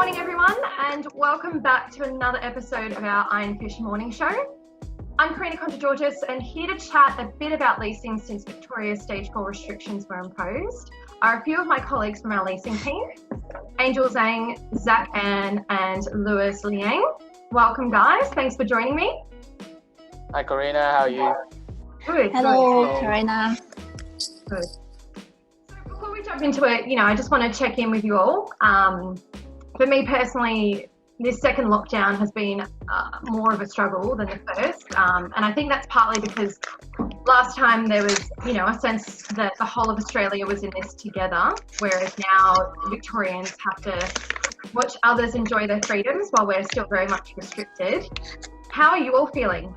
morning, everyone, and welcome back to another episode of our Ironfish morning show. I'm Karina Conta-Georgis and here to chat a bit about leasing since Victoria's stage 4 restrictions were imposed are a few of my colleagues from our leasing team, Angel Zhang, Zach Ann, and Lewis Liang. Welcome, guys. Thanks for joining me. Hi, Karina. How are you? Good. Hello, good. Karina. Good. So before we jump into it, I just want to check in with you all. For me personally, this second lockdown has been more of a struggle than the first. And I think that's partly because last time there was, a sense that the whole of Australia was in this together, whereas now Victorians have to watch others enjoy their freedoms while we're still very much restricted. How are you all feeling?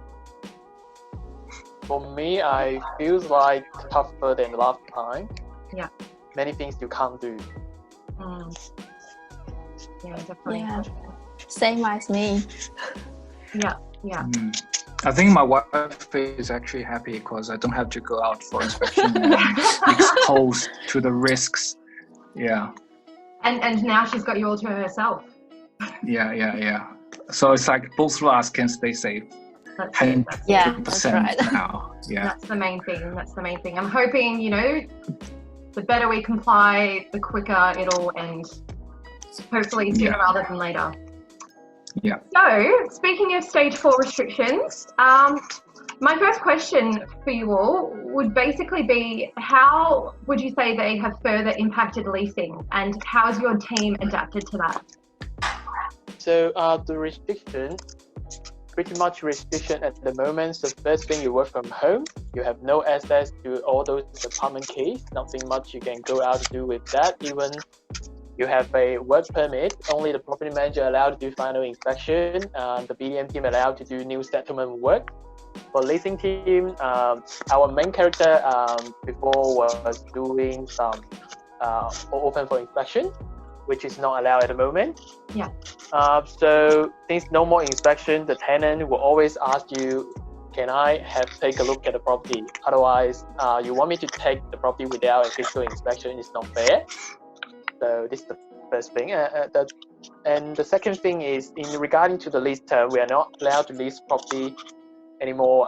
For me, I feel like tougher than last time. Yeah. Many things you can't do. Yeah, definitely. Yeah. Same as me. Yeah. I think my wife is actually happy because I don't have to go out for inspection and exposed to the risks. Yeah. And now she's got you all to herself. Yeah. So it's like both of us can stay safe. That's 100% right. now. Yeah. That's the main thing. I'm hoping, the better we comply, the quicker it'll end. Hopefully sooner rather than later. Yeah. So, speaking of stage 4 restrictions, my first question for you all would basically be, how would you say they have further impacted leasing, and how has your team adapted to that? So the restriction, pretty much restriction at the moment. So first thing, you work from home. You have no access to all those apartment keys. Nothing much you can go out to do with that. Even you have a work permit, only the property manager allowed to do final inspection, the BDM team allowed to do new settlement work. For leasing team, our main character before was doing some open for inspection, which is not allowed at the moment. Yeah. So since no more inspection, the tenant will always ask you, can I take a look at the property? Otherwise, you want me to take the property without a physical inspection, it's not fair. So this is the first thing. And the second thing is, in regarding to the lease term, we are not allowed to lease property anymore.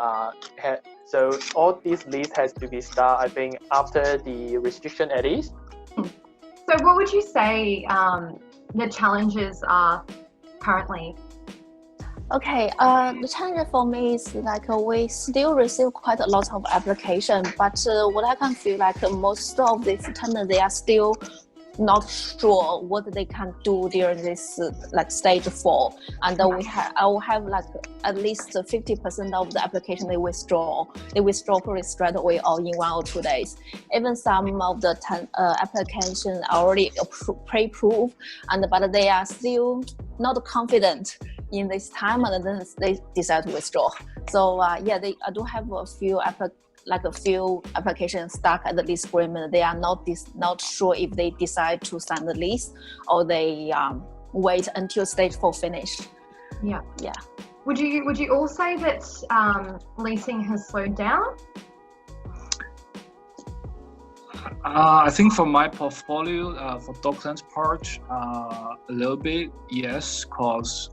So all these lease has to be started, I think, after the restriction at least. So what would you say the challenges are currently? Okay, the challenge for me is like we still receive quite a lot of application, but what I can feel like most of the tenants, they are still not sure what they can do during this stage 4, and I will have like at least 50% of the application they withdraw pretty straight away or in 1 or 2 days. Even some of the applications are already pre-approved, but they are still not confident in this time, and then they decide to withdraw. So I do have a few applications stuck at the lease agreement. They are not sure if they decide to sign the lease or they wait until stage 4 finish. Yeah. Yeah. Would you all say that leasing has slowed down? I think for my portfolio, for Docklands part, a little bit, yes, because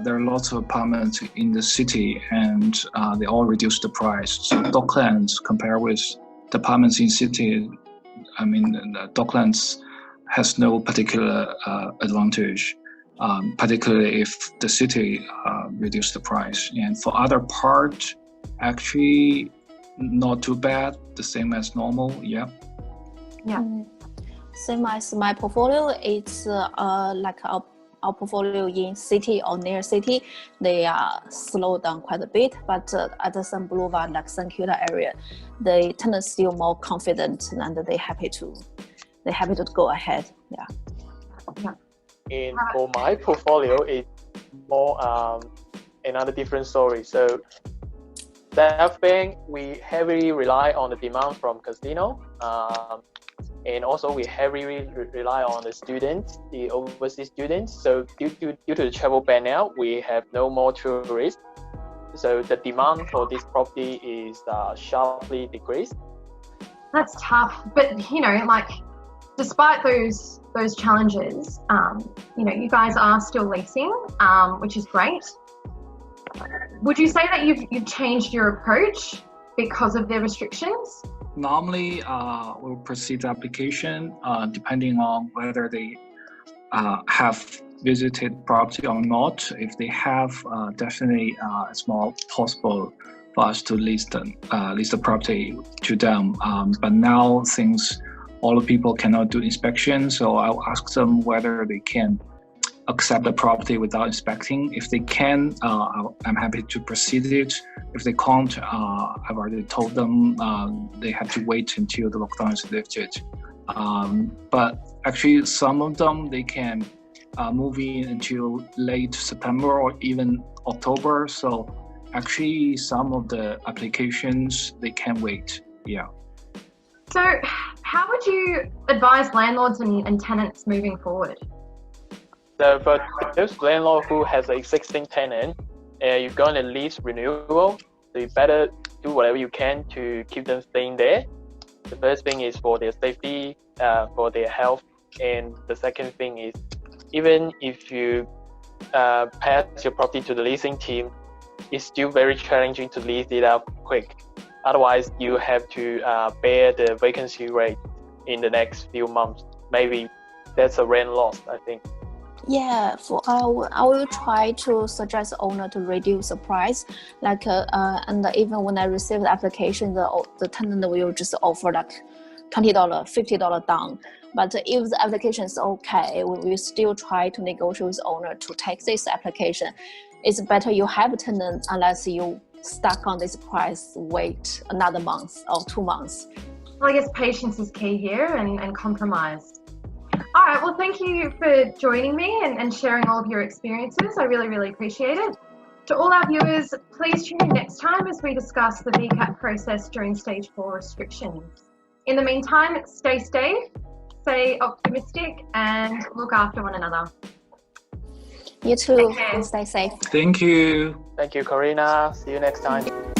there are lots of apartments in the city and they all reduce the price. So Docklands, compared with the apartments in city, Docklands has no particular advantage, particularly if the city reduce the price. And for other part, actually not too bad, the same as normal, yeah. Yeah. Same as my portfolio, it's like our portfolio in city or near city, they slow down quite a bit. But at the Sun Boulevard, like Sun Kilda area, the tenants still more confident and they're happy to go ahead. Yeah. And for my portfolio, it's more another different story. So that thing, we heavily rely on the demand from casino. And also we heavily rely on the students, the overseas students. So due to the travel ban now, we have no more tourists. So the demand for this property is sharply decreased. That's tough. But, despite those challenges, you guys are still leasing, which is great. Would you say that you've changed your approach because of the restrictions? Normally, we'll proceed the application depending on whether they have visited property or not. If they have, definitely it's more possible for us to lease the property to them. But now, since all the people cannot do inspection, so I'll ask them whether they can accept the property without inspecting. If they can, I'm happy to proceed it. If they can't, I've already told them they have to wait until the lockdown is lifted. But actually, some of them, they can move in until late September or even October. So actually, some of the applications, they can wait. Yeah. So how would you advise landlords and tenants moving forward? So for those landlord who has an existing tenant and you're going to lease renewal, so you better do whatever you can to keep them staying there. The first thing is for their safety, for their health, and the second thing is even if you pass your property to the leasing team, it's still very challenging to lease it out quick. Otherwise, you have to bear the vacancy rate in the next few months. Maybe that's a rent loss, I think. Yeah, I will try to suggest the owner to reduce the price. And even when I receive the application, the tenant will just offer like $20, $50 down. But if the application is okay, we will still try to negotiate with the owner to take this application. It's better you have a tenant unless you stuck on this price, wait another month or 2 months. Well, I guess patience is key here and compromise. All right, well, thank you for joining me and sharing all of your experiences. I really, really appreciate it. To all our viewers, please tune in next time as we discuss the VCAT process during Stage 4 restrictions. In the meantime, stay safe, stay optimistic, and look after one another. You too, and stay safe. Thank you. Thank you, Karina. See you next time.